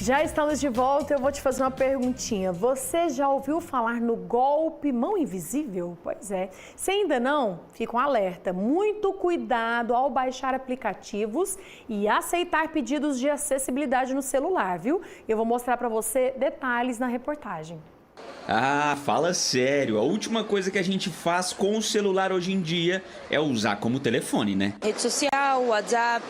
Já estamos de volta, eu vou te fazer uma perguntinha. Você já ouviu falar no golpe mão invisível? Pois é. Se ainda não, fica um alerta. Muito cuidado ao baixar aplicativos e aceitar pedidos de acessibilidade no celular, viu? Eu vou mostrar para você detalhes na reportagem. Ah, fala sério. A última coisa que a gente faz com o celular hoje em dia é usar como telefone, né? Rede social, WhatsApp,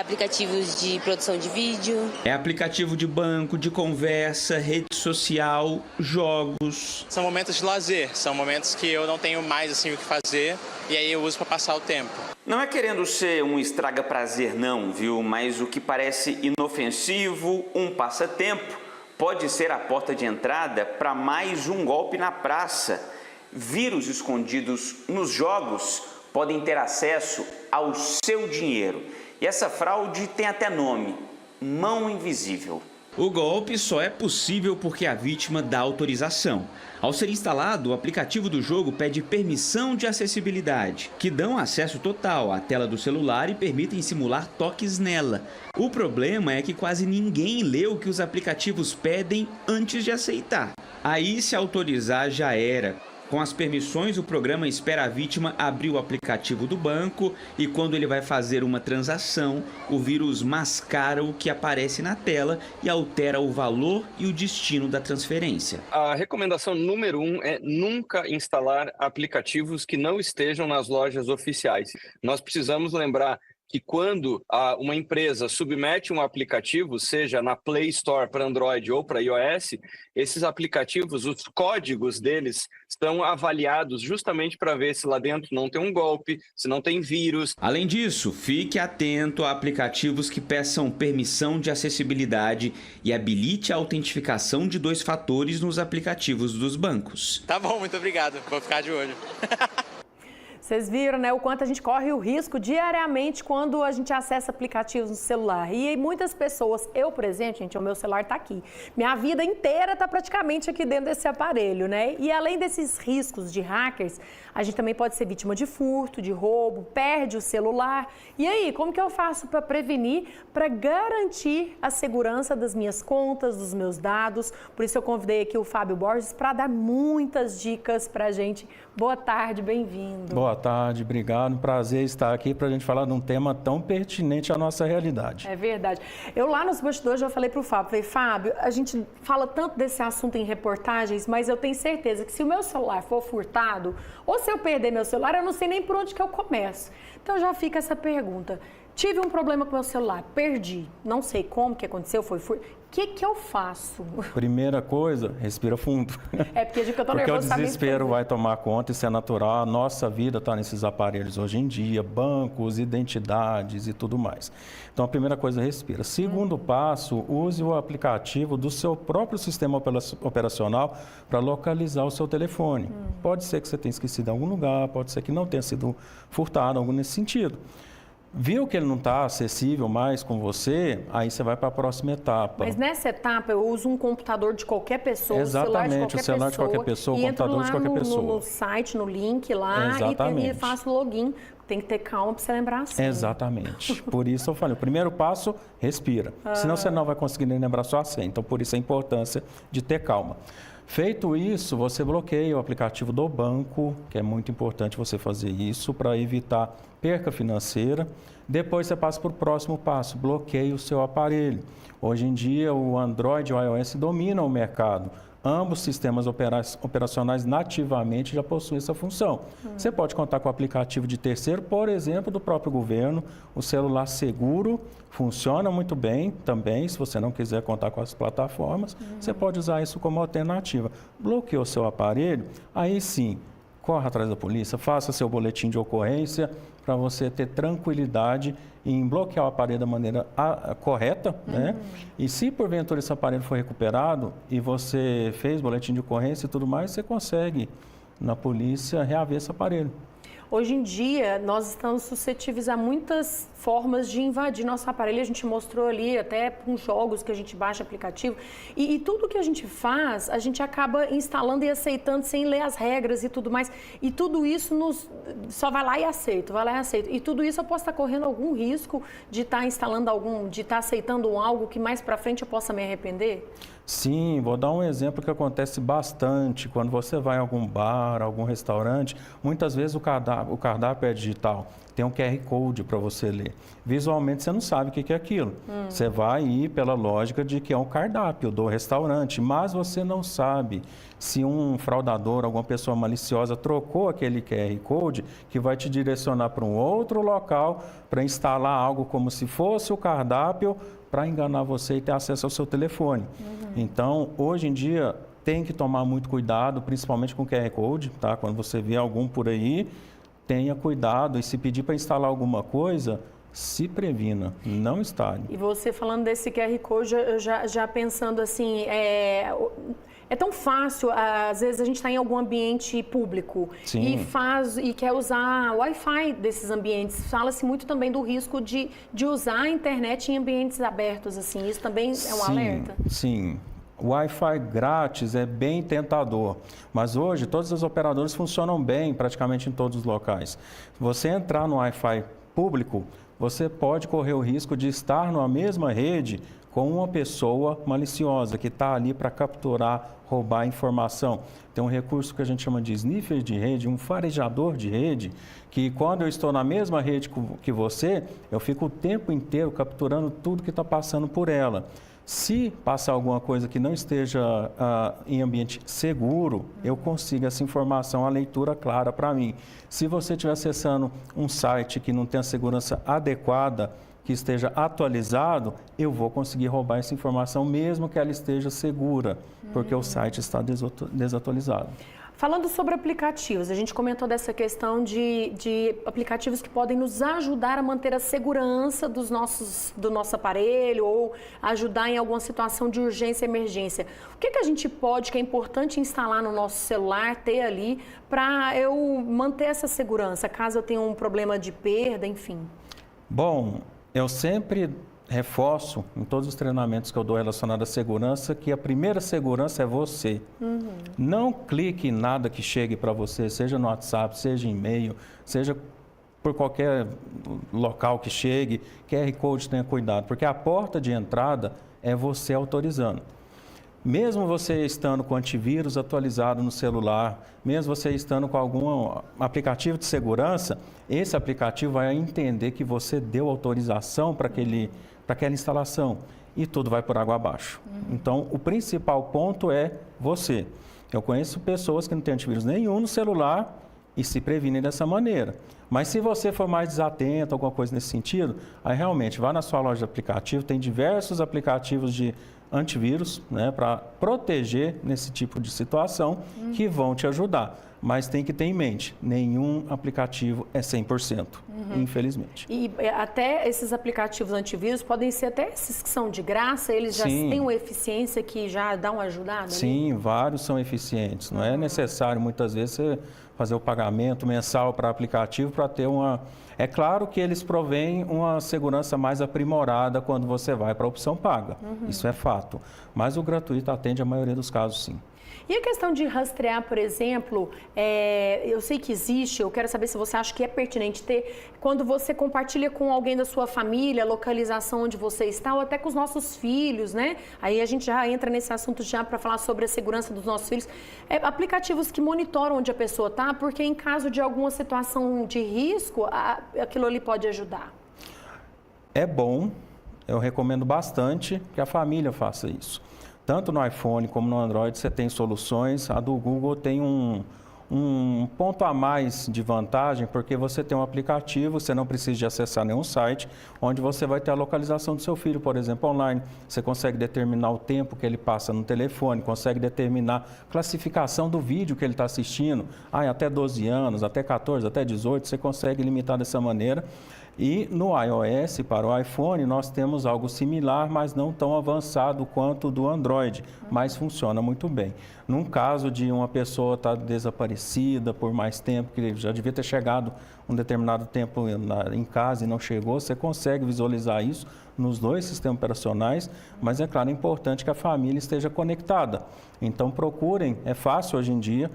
aplicativos de produção de vídeo. É aplicativo de banco, de conversa, rede social, jogos. São momentos de lazer, são momentos que eu não tenho mais assim o que fazer e aí eu uso para passar o tempo. Não é querendo ser um estraga-prazer não, viu? Mas o que parece inofensivo, um passatempo, pode ser a porta de entrada para mais um golpe na praça. Vírus escondidos nos jogos podem ter acesso ao seu dinheiro. E essa fraude tem até nome: mão invisível. O golpe só é possível porque a vítima dá autorização. Ao ser instalado, o aplicativo do jogo pede permissão de acessibilidade, que dão acesso total à tela do celular e permitem simular toques nela. O problema é que quase ninguém lê o que os aplicativos pedem antes de aceitar. Aí, se autorizar, já era. Com as permissões, o programa espera a vítima abrir o aplicativo do banco e quando ele vai fazer uma transação, o vírus mascara o que aparece na tela e altera o valor e o destino da transferência. A recomendação número 1 é nunca instalar aplicativos que não estejam nas lojas oficiais. Nós precisamos lembrar que quando uma empresa submete um aplicativo, seja na Play Store para Android ou para iOS, esses aplicativos, os códigos deles são avaliados justamente para ver se lá dentro não tem um golpe, se não tem vírus. Além disso, fique atento a aplicativos que peçam permissão de acessibilidade e habilite a autentificação de 2 fatores nos aplicativos dos bancos. Tá bom, muito obrigado. Vou ficar de olho. Vocês viram, né, o quanto a gente corre o risco diariamente quando a gente acessa aplicativos no celular. E muitas pessoas, eu, por exemplo, gente, o meu celular está aqui. Minha vida inteira está praticamente aqui dentro desse aparelho, né? E além desses riscos de hackers, a gente também pode ser vítima de furto, de roubo, perde o celular. E aí, como que eu faço para prevenir, para garantir a segurança das minhas contas, dos meus dados? Por isso eu convidei aqui o Fábio Borges para dar muitas dicas para a gente. Boa tarde, bem-vindo. Boa tarde, obrigado. Prazer estar aqui para a gente falar de um tema tão pertinente à nossa realidade. É verdade. Eu lá nos bastidores já falei para o Fábio, falei, Fábio, a gente fala tanto desse assunto em reportagens, mas eu tenho certeza que se o meu celular for furtado, ou se eu perder meu celular, eu não sei nem por onde que eu começo. Então já fica essa pergunta. Tive um problema com meu celular, perdi, não sei como que aconteceu, foi furtado. O que eu faço? Primeira coisa, respira fundo. É porque eu tô porque nervoso, o desespero vai tomar conta, isso é natural. A nossa vida está nesses aparelhos hoje em dia, bancos, identidades e tudo mais. Então, a primeira coisa, respira. Segundo passo, use o aplicativo do seu próprio sistema operacional para localizar o seu telefone. Pode ser que você tenha esquecido em algum lugar, pode ser que não tenha sido furtado, algo nesse sentido. Viu que ele não está acessível mais com você, aí você vai para a próxima etapa. Mas nessa etapa eu uso um computador de qualquer pessoa, exatamente, o celular de qualquer pessoa, o computador de qualquer pessoa. No site, no link lá, exatamente. E faço login. Tem que ter calma para você lembrar assim. Exatamente. Por isso eu falei, o primeiro passo, respira. Senão você não vai conseguir nem lembrar sua senha. Então, por isso a importância de ter calma. Feito isso, você bloqueia o aplicativo do banco, que é muito importante você fazer isso para evitar perca financeira. Depois você passa para o próximo passo, bloqueia o seu aparelho. Hoje em dia, o Android e o iOS dominam o mercado. Ambos sistemas operacionais nativamente já possuem essa função. Você pode contar com o aplicativo de terceiro, por exemplo, do próprio governo. O celular seguro funciona muito bem também. Se você não quiser contar com as plataformas, você pode usar isso como alternativa. Bloqueou o seu aparelho, aí sim, corra atrás da polícia, faça seu boletim de ocorrência para você ter tranquilidade em bloquear o aparelho da maneira correta, né? E se porventura esse aparelho for recuperado e você fez boletim de ocorrência e tudo mais, você consegue na polícia reaver esse aparelho. Hoje em dia, nós estamos suscetíveis a muitas formas de invadir nosso aparelho. A gente mostrou ali até com jogos que a gente baixa aplicativo. E tudo que a gente faz, a gente acaba instalando e aceitando sem ler as regras e tudo mais. E tudo isso só vai lá e aceita, vai lá e aceita. E tudo isso eu posso estar correndo algum risco de estar instalando de estar aceitando algo que mais para frente eu possa me arrepender? Sim, vou dar um exemplo que acontece bastante. Quando você vai em algum bar, algum restaurante, muitas vezes o cardápio é digital. Tem um QR Code para você ler. Visualmente você não sabe o que é aquilo. Você vai ir pela lógica de que é um cardápio do restaurante, mas você não sabe se um fraudador, alguma pessoa maliciosa trocou aquele QR Code que vai te direcionar para um outro local para instalar algo como se fosse o cardápio para enganar você e ter acesso ao seu telefone. Então, hoje em dia, tem que tomar muito cuidado, principalmente com o QR Code, tá? Quando você vê algum por aí, tenha cuidado e se pedir para instalar alguma coisa, se previna, não instale. E você falando desse QR Code, eu já pensando assim, é tão fácil, às vezes a gente está em algum ambiente público e quer usar o Wi-Fi desses ambientes. Fala-se muito também do risco de usar a internet em ambientes abertos, assim. Isso também é um alerta? Sim. O Wi-Fi grátis é bem tentador, mas hoje todas as operadoras funcionam bem praticamente em todos os locais. Se você entrar no Wi-Fi público, você pode correr o risco de estar numa mesma rede com uma pessoa maliciosa que está ali para capturar, roubar informação. Tem um recurso que a gente chama de sniffer de rede, um farejador de rede, que quando eu estou na mesma rede que você, eu fico o tempo inteiro capturando tudo que está passando por ela. Se passar alguma coisa que não esteja em ambiente seguro, eu consigo essa informação, a leitura clara para mim. Se você estiver acessando um site que não tem a segurança adequada, que esteja atualizado, eu vou conseguir roubar essa informação, mesmo que ela esteja segura, porque o site está desatualizado. Falando sobre aplicativos, a gente comentou dessa questão de aplicativos que podem nos ajudar a manter a segurança do nosso aparelho ou ajudar em alguma situação de urgência e emergência. O que a gente pode, que é importante instalar no nosso celular, ter ali, para eu manter essa segurança, caso eu tenha um problema de perda, enfim? Bom, eu sempre reforço em todos os treinamentos que eu dou relacionado à segurança que a primeira segurança é você. Não clique em nada que chegue para você, seja no WhatsApp, seja em e-mail, seja por qualquer local que chegue, QR Code, tenha cuidado, porque a porta de entrada é você autorizando. Mesmo você estando com antivírus atualizado no celular, mesmo você estando com algum aplicativo de segurança, esse aplicativo vai entender que você deu autorização para aquela instalação e tudo vai por água abaixo. Então, o principal ponto é você. Eu conheço pessoas que não têm antivírus nenhum no celular e se previnem dessa maneira. Mas se você for mais desatento, alguma coisa nesse sentido, aí realmente vá na sua loja de aplicativo, tem diversos aplicativos de antivírus, né, para proteger nesse tipo de situação que vão te ajudar. Mas tem que ter em mente, nenhum aplicativo é 100%, infelizmente. E até esses aplicativos antivírus podem ser até esses que são de graça, eles já têm uma eficiência que já dá uma ajudada? Sim, vários são eficientes. Não é necessário, muitas vezes, você fazer o pagamento mensal para aplicativo para ter uma... É claro que eles provêm uma segurança mais aprimorada quando você vai para a opção paga. Isso é fato. Mas o gratuito atende a maioria dos casos, sim. E a questão de rastrear, por exemplo, eu sei que existe, eu quero saber se você acha que é pertinente ter, quando você compartilha com alguém da sua família, a localização onde você está, ou até com os nossos filhos, né? Aí a gente já entra nesse assunto já para falar sobre a segurança dos nossos filhos. Aplicativos que monitoram onde a pessoa está, porque em caso de alguma situação de risco, aquilo ali pode ajudar. É bom, eu recomendo bastante que a família faça isso. Tanto no iPhone como no Android você tem soluções. A do Google tem um ponto a mais de vantagem, porque você tem um aplicativo, você não precisa de acessar nenhum site, onde você vai ter a localização do seu filho, por exemplo, online. Você consegue determinar o tempo que ele passa no telefone, consegue determinar a classificação do vídeo que ele está assistindo. Até 12 anos, até 14, até 18, você consegue limitar dessa maneira. E no iOS, para o iPhone, nós temos algo similar, mas não tão avançado quanto o do Android, mas funciona muito bem. Num caso de uma pessoa estar desaparecida por mais tempo, que já devia ter chegado um determinado tempo em casa e não chegou, você consegue visualizar isso nos dois sistemas operacionais, mas é claro, é importante que a família esteja conectada. Então procurem, é fácil hoje em dia,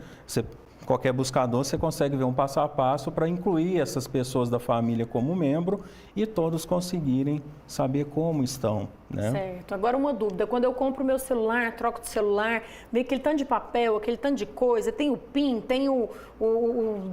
qualquer buscador você consegue ver um passo a passo para incluir essas pessoas da família como membro e todos conseguirem saber como estão, né? Certo. Agora uma dúvida, quando eu compro o meu celular, troco de celular, vem aquele tanto de papel, aquele tanto de coisa, tem o PIN, tem o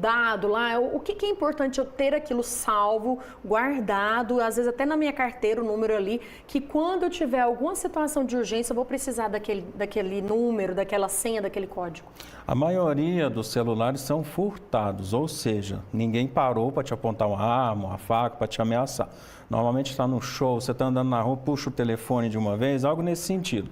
dado lá, o que é importante eu ter aquilo salvo, guardado, às vezes até na minha carteira o número ali, que quando eu tiver alguma situação de urgência eu vou precisar daquele número, daquela senha, daquele código? A maioria dos celulares são furtados, ou seja, ninguém parou para te apontar uma arma, uma faca, para te ameaçar. Normalmente está no show, você está andando na rua, puxa o telefone de uma vez, algo nesse sentido.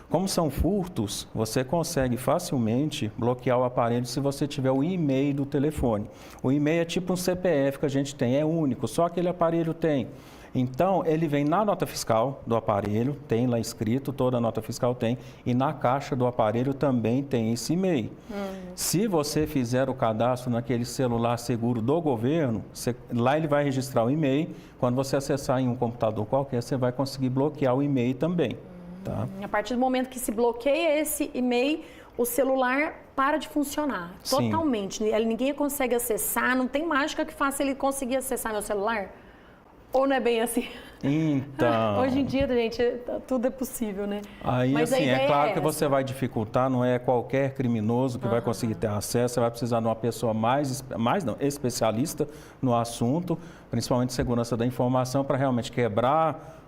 Como são furtos, você consegue facilmente bloquear o aparelho se você tiver o e-mail do telefone. O e-mail é tipo um CPF que a gente tem, é único, só aquele aparelho tem. Então, ele vem na nota fiscal do aparelho, tem lá escrito, toda a nota fiscal tem, e na caixa do aparelho também tem esse e-mail. Se você fizer o cadastro naquele celular seguro do governo, lá ele vai registrar o e-mail, quando você acessar em um computador qualquer, você vai conseguir bloquear o e-mail também. Tá? A partir do momento que se bloqueia esse e-mail, o celular para de funcionar. Sim. Totalmente. Ninguém consegue acessar, não tem mágica que faça ele conseguir acessar meu celular? Ou não é bem assim? Então... Hoje em dia, gente, tudo é possível, né? Aí, mas assim, é claro que essa. você vai dificultar, não é qualquer criminoso que vai conseguir ter acesso, você vai precisar de uma pessoa especialista no assunto, principalmente segurança da informação, para realmente quebrar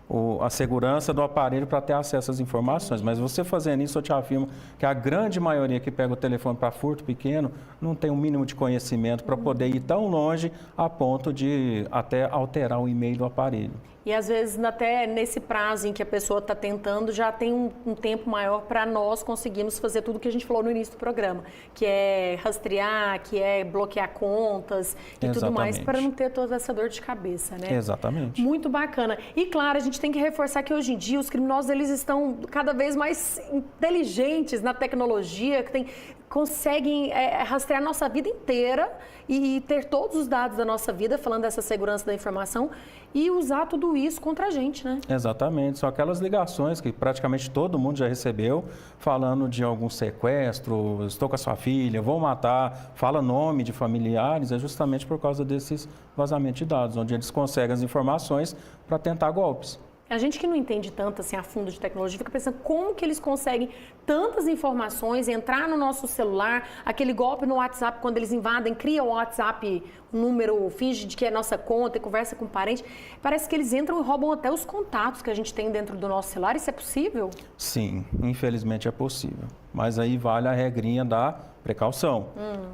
a segurança do aparelho para ter acesso às informações. Mas você fazendo isso, eu te afirmo que a grande maioria que pega o telefone para furto pequeno não tem um mínimo de conhecimento para poder ir tão longe a ponto de até alterar o e-mail do aparelho. E às vezes até nesse prazo em que a pessoa está tentando, já tem um tempo maior para nós conseguirmos fazer tudo que a gente falou no início do programa, que é rastrear, que é bloquear contas e tudo mais, para não ter toda essa dor de cabeça, né? Exatamente. Muito bacana. E claro, a gente tem que reforçar que hoje em dia os criminosos eles estão cada vez mais inteligentes na tecnologia, que conseguem rastrear a nossa vida inteira e ter todos os dados da nossa vida, falando dessa segurança da informação, e usar tudo isso contra a gente, né? Exatamente, são aquelas ligações que praticamente todo mundo já recebeu, falando de algum sequestro, estou com a sua filha, vou matar, fala nome de familiares, é justamente por causa desses vazamentos de dados, onde eles conseguem as informações para tentar golpes. A gente que não entende tanto assim a fundo de tecnologia fica pensando como que eles conseguem tantas informações, entrar no nosso celular, aquele golpe no WhatsApp, quando eles invadem, criam o WhatsApp, um número, finge de que é nossa conta e conversa com o parente. Parece que eles entram e roubam até os contatos que a gente tem dentro do nosso celular. Isso é possível? Sim, infelizmente é possível. Mas aí vale a regrinha da precaução.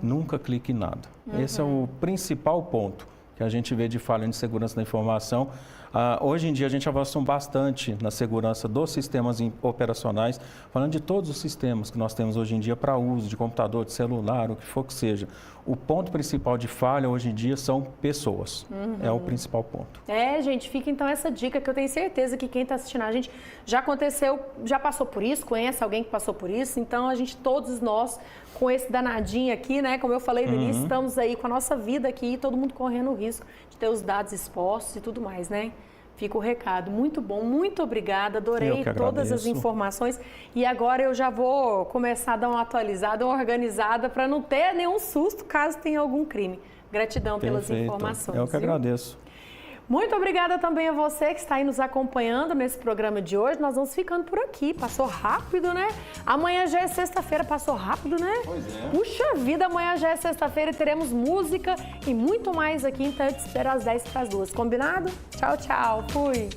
Nunca clique em nada. Esse é o principal ponto que a gente vê de falha de segurança da informação. Hoje em dia a gente avançou bastante na segurança dos sistemas operacionais, falando de todos os sistemas que nós temos hoje em dia para uso, de computador, de celular, o que for que seja. O ponto principal de falha hoje em dia são pessoas. É o principal ponto. Gente, fica então essa dica que eu tenho certeza que quem está assistindo a gente já aconteceu, já passou por isso, conhece alguém que passou por isso, então a gente, todos nós, com esse danadinho aqui, né, como eu falei no início, estamos aí com a nossa vida aqui, todo mundo correndo o risco de ter os dados expostos e tudo mais, né? Fica o recado. Muito bom, muito obrigada, adorei todas as informações. E agora eu já vou começar a dar uma atualizada, uma organizada, para não ter nenhum susto caso tenha algum crime. Gratidão pelas informações. Eu que agradeço. Muito obrigada também a você que está aí nos acompanhando nesse programa de hoje. Nós vamos ficando por aqui. Passou rápido, né? Amanhã já é sexta-feira, passou rápido, né? Pois é. Puxa vida, amanhã já é sexta-feira e teremos música e muito mais aqui. Então eu te espero às 10 para as 2. Combinado? Tchau, tchau. Fui.